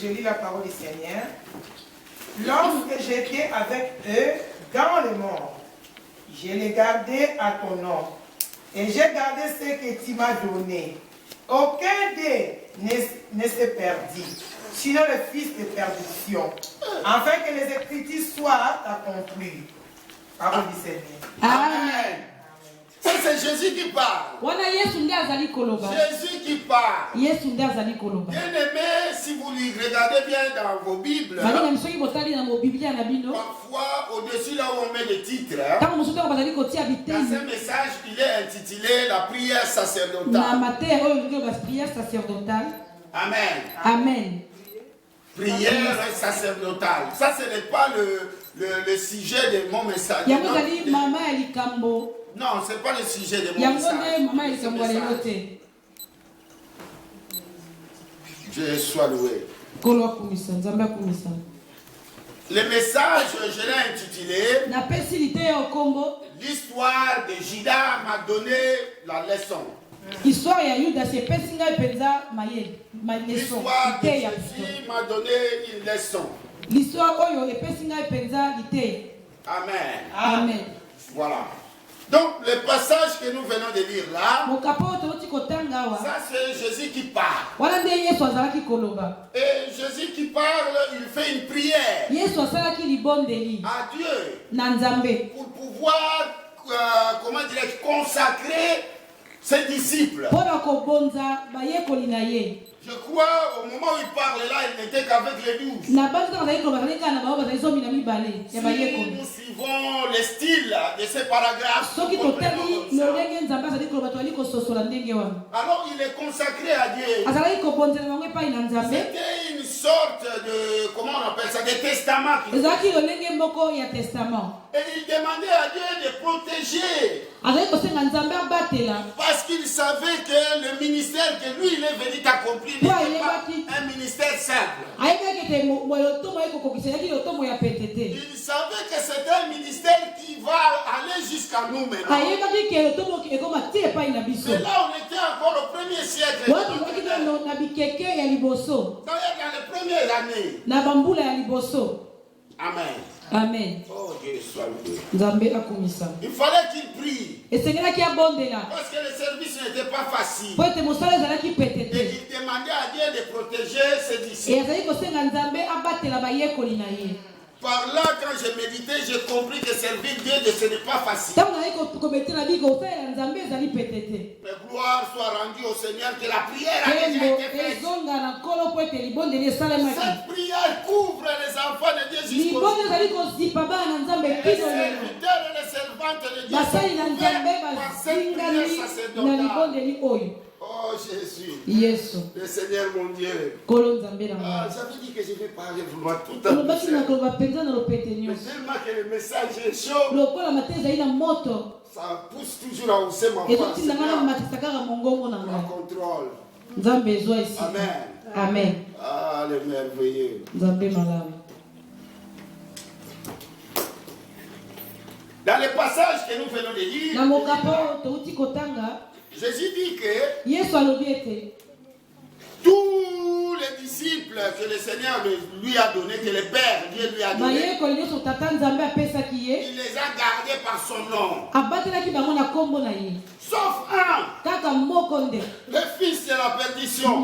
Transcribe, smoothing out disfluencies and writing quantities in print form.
je lis la parole du Seigneur. Lorsque j'étais avec eux dans le monde, je les gardais à ton nom. Et j'ai gardé ce que tu m'as donné. Aucun d'eux ne se perdit, sinon le fils de perdition, afin que les Écritures soient accomplies. Parole du Seigneur. Amen. Ça, c'est Jésus qui parle. Jésus qui parle. Bien-aimé, si vous regardez bien dans vos Bibles, parfois, au-dessus là où on met le titre, dans ce message, il est intitulé La prière sacerdotale. Amen. Amen. Prière sacerdotale. Ça, ce n'est pas le sujet de mon message. Non, ce n'est pas le sujet de mon message. Je sois loué. Le message, je l'ai intitulé L'histoire de Judas m'a donné la leçon. L'histoire de Jésus m'a donné une leçon. Amen. Amen. Voilà. Donc, le passage que nous venons de lire là, ça c'est Jésus qui parle. Et Jésus qui parle, il fait une prière à Dieu pour pouvoir, comment dirais-je, consacrer ses disciples. Je crois, au moment où il parle là, il n'était qu'avec les 12. Si nous suivons le style de ces paragraphes, alors il est consacré à Dieu. C'était une sorte de, comment on appelle ça, de testament. Et il demandait à Dieu de protéger. Parce qu'il savait que le ministère que lui il est venu accomplir n'était pas un ministère simple. Il savait que c'était un ministère qui va aller jusqu'à nous maintenant. Mais là on était encore au premier siècle. Dans les premières années. Amen. Amen. Oh Dieu soit loué. Il fallait qu'il prie. Parce que le service n'était pas facile. Et il demandait à Dieu de protéger ses disciples. Par là, quand j'ai médité, j'ai compris que servir Dieu, ce n'est pas facile. Mais gloire soit rendue au Seigneur que la prière a déjà été faite. Cette prière couvre les enfants de Dieu jusqu'au bout. Les serviteurs et les servantes de Dieu sont couverts par cette prière sacerdotale. Oh Jésus, le Seigneur mon Dieu. J'avais dit que je vais parler vraiment tout à l'heure. Mais tellement que le message est chaud, ça pousse toujours à hausser ma voix. En contrôle. Amen. Amen. Ah, le merveilleux. Dans le passage que nous venons de lire, Jésus dit que tous les disciples que le Seigneur lui a donnés, que le Père Dieu lui a donnés, il les a gardés par son nom. Sauf un, le fils de la perdition.